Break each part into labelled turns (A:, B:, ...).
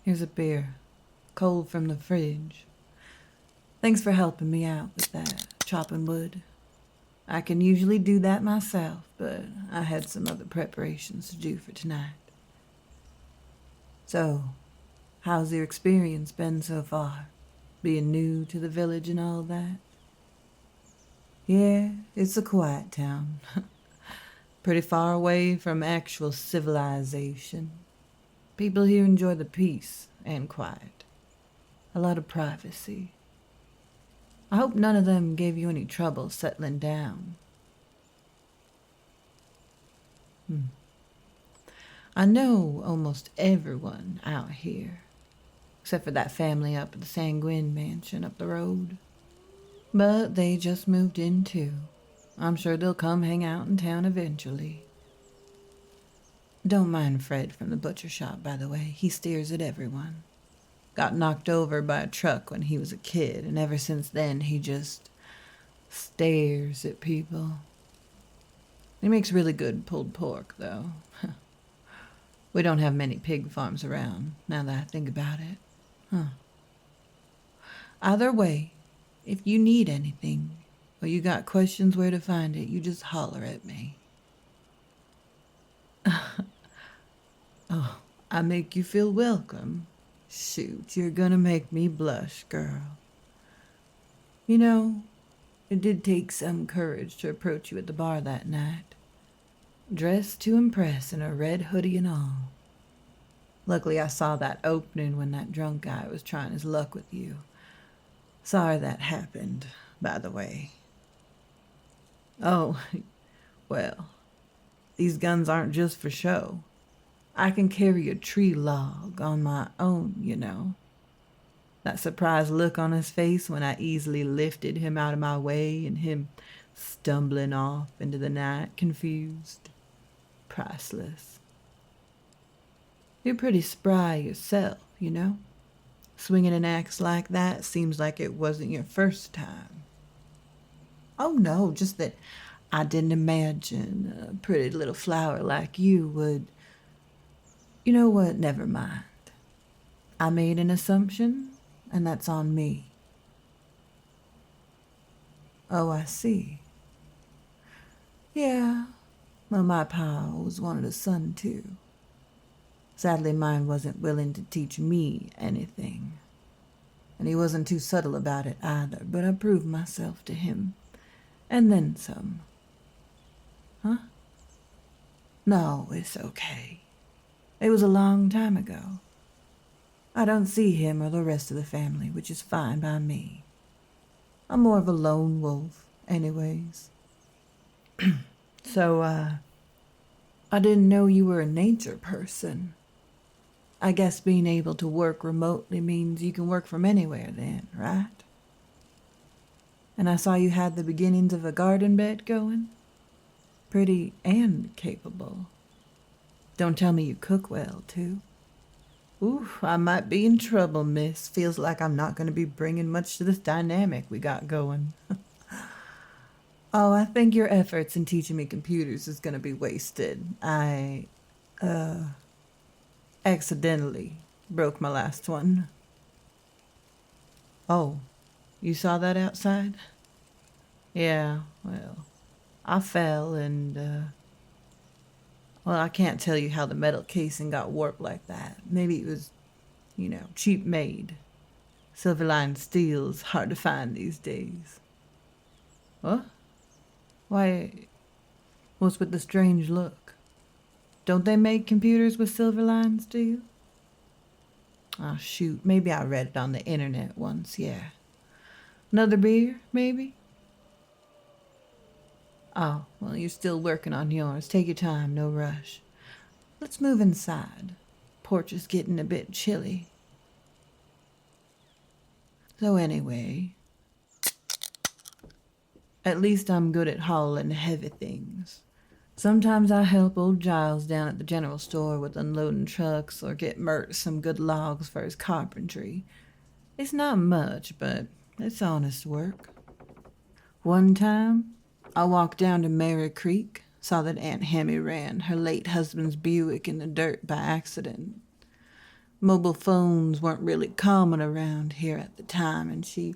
A: Here's a beer. Cold from the fridge. Thanks for helping me out with that, chopping wood. I can usually do that myself, but I had some other preparations to do for tonight. So, how's your experience been so far? Being new to the village and all that? Yeah, it's a quiet town. Pretty far away from actual civilization. People here enjoy the peace and quiet. A lot of privacy. I hope none of them gave you any trouble settling down. I know almost everyone out here, except for that family up at the Sanguine mansion up the road. But they just moved in too. I'm sure they'll come hang out in town eventually. Don't mind Fred from the butcher shop, by the way. He stares at everyone. Got knocked over by a truck when he was a kid, and ever since then he just stares at people. He makes really good pulled pork, though. We don't have many pig farms around, now that I think about it. Either way, if you need anything, or you got questions where to find it, you just holler at me. Oh, I make you feel welcome. Shoot, you're gonna make me blush, girl. You know, it did take some courage to approach you at the bar that night. Dressed to impress in a red hoodie and all. Luckily I saw that opening when that drunk guy was trying his luck with you. Sorry that happened, by the way. Oh, well, these guns aren't just for show. I can carry a tree log on my own, you know. That surprised look on his face when I easily lifted him out of my way and him stumbling off into the night, confused. Priceless. You're pretty spry yourself, you know. Swinging an axe like that seems like it wasn't your first time. Oh no, just that I didn't imagine a pretty little flower like you would... You know what? Never mind. I made an assumption, and that's on me. Oh, I see. Yeah, well, my pa always wanted a son, too. Sadly, mine wasn't willing to teach me anything. And he wasn't too subtle about it either, but I proved myself to him. And then some. Huh? No, it's okay. It was a long time ago. I don't see him or the rest of the family, which is fine by me. I'm more of a lone wolf, anyways. So, I didn't know you were a nature person. I guess being able to work remotely means you can work from anywhere then, right? And I saw you had the beginnings of a garden bed going. Pretty and capable. Don't tell me you cook well, too. Ooh, I might be in trouble, miss. Feels like I'm not going to be bringing much to this dynamic we got going. Oh, I think your efforts in teaching me computers is going to be wasted. I, accidentally broke my last one. Oh, you saw that outside? Yeah, well, I fell and, well, I can't tell you how the metal casing got warped like that. Maybe it was, you know, cheap made. Silver-lined steel's hard to find these days. What? Why, what's with the strange look? Don't they make computers with silver-lined steel? Oh, shoot, maybe I read it on the internet once, yeah. Another beer, maybe? Oh, well, you're still working on yours. Take your time, no rush. Let's move inside. Porch is getting a bit chilly. So anyway, at least I'm good at hauling heavy things. Sometimes I help old Giles down at the general store with unloading trucks or get Mert some good logs for his carpentry. It's not much, but it's honest work. One time, I walked down to Mary Creek, saw that Aunt Hammy ran her late husband's Buick in the dirt by accident. Mobile phones weren't really common around here at the time, and she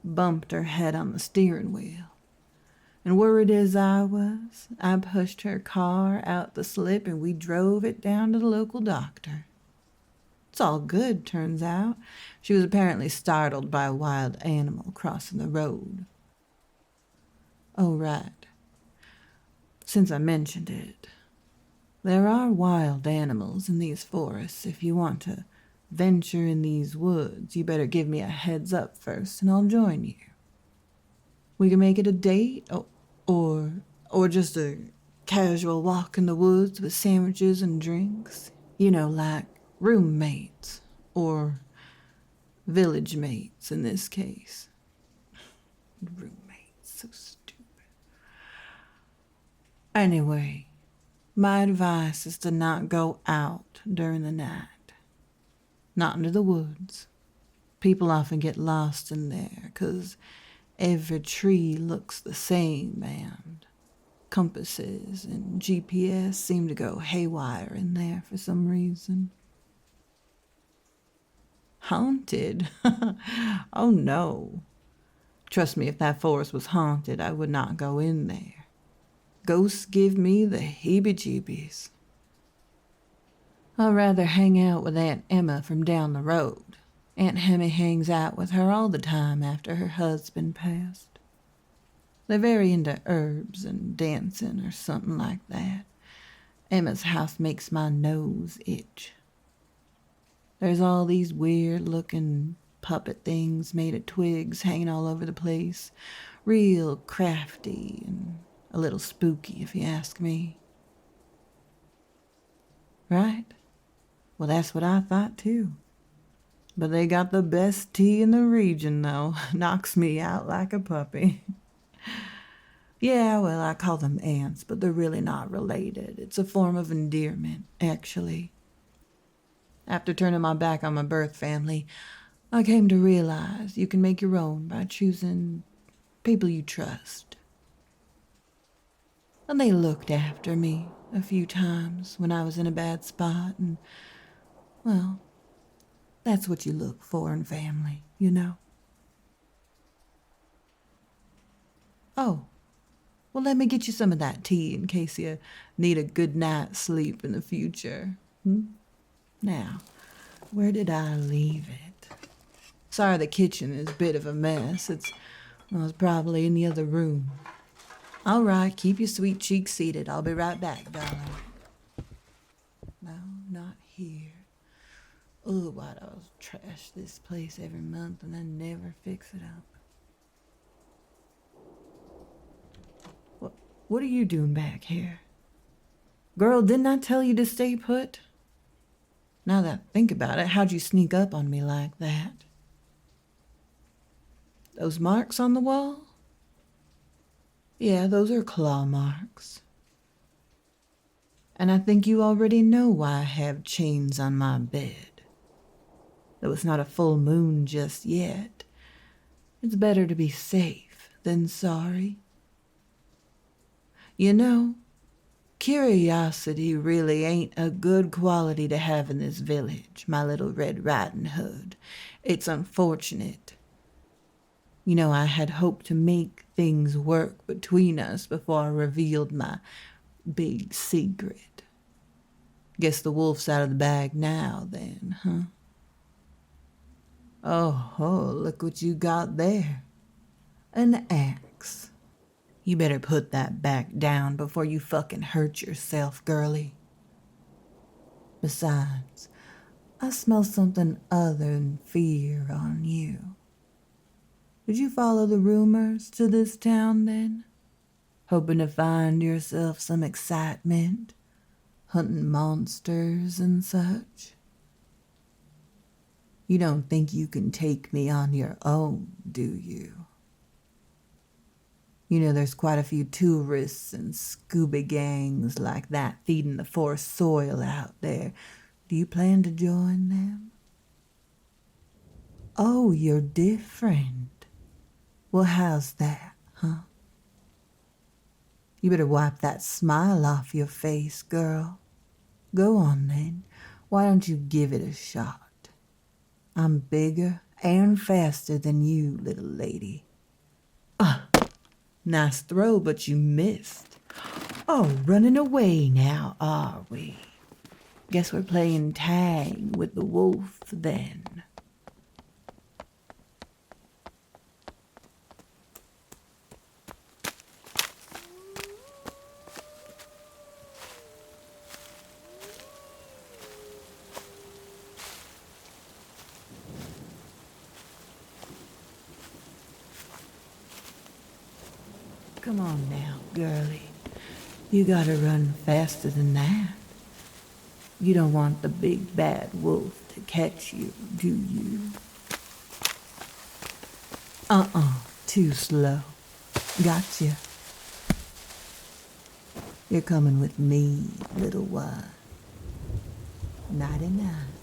A: bumped her head on the steering wheel. And worried as I was, I pushed her car out the slip and we drove it down to the local doctor. It's all good, turns out. She was apparently startled by a wild animal crossing the road. Oh, right. Since I mentioned it, there are wild animals in these forests. If you want to venture in these woods, you better give me a heads up first and I'll join you. We can make it a date or just a casual walk in the woods with sandwiches and drinks. You know, like roommates or village mates in this case. Roommates, so stupid. Anyway, my advice is to not go out during the night. Not into the woods. People often get lost in there 'cause every tree looks the same and compasses and GPS seem to go haywire in there for some reason. Haunted? Oh no. Trust me, if that forest was haunted, I would not go in there. Ghosts give me the heebie-jeebies. I'd rather hang out with Aunt Emma from down the road. Aunt Hemmy hangs out with her all the time after her husband passed. They're very into herbs and dancing or something like that. Emma's house makes my nose itch. There's all these weird-looking puppet things made of twigs hanging all over the place. Real crafty and a little spooky, if you ask me. Right? Well, that's what I thought, too. But they got the best tea in the region, though. Knocks me out like a puppy. Yeah, well, I call them aunts, but they're really not related. It's a form of endearment, actually. After turning my back on my birth family, I came to realize you can make your own by choosing people you trust. And they looked after me a few times when I was in a bad spot, and, well, that's what you look for in family, you know? Oh, well, let me get you some of that tea in case you need a good night's sleep in the future. Now, where did I leave it? Sorry, the kitchen is a bit of a mess. It's probably in the other room. All right, keep your sweet cheeks seated. I'll be right back, darling. No, not here. Oh, why do I trash this place every month and then never fix it up? What are you doing back here? Girl, didn't I tell you to stay put? Now that I think about it, how'd you sneak up on me like that? Those marks on the wall? Yeah, those are claw marks. And I think you already know why I have chains on my bed. Though it's not a full moon just yet. It's better to be safe than sorry. You know, curiosity really ain't a good quality to have in this village, my little Red Riding Hood. It's unfortunate. You know, I had hoped to make things work between us before I revealed my big secret. Guess the wolf's out of the bag now, then, huh? Oh, look what you got there. An axe. You better put that back down before you fucking hurt yourself, girlie. Besides, I smell something other than fear on you. Did you follow the rumors to this town, then? Hoping to find yourself some excitement, hunting monsters and such? You don't think you can take me on your own, do you? You know, there's quite a few tourists and scuba gangs like that feeding the forest soil out there. Do you plan to join them? Oh, you're different. Well, how's that, huh? You better wipe that smile off your face, girl. Go on, then. Why don't you give it a shot? I'm bigger and faster than you, little lady. Nice throw, but you missed. Oh, running away now, are we? Guess we're playing tag with the wolf then. Come on now, girlie. You gotta run faster than that. You don't want the big bad wolf to catch you, do you? Too slow. Gotcha. You're coming with me, little one. Nighty-night.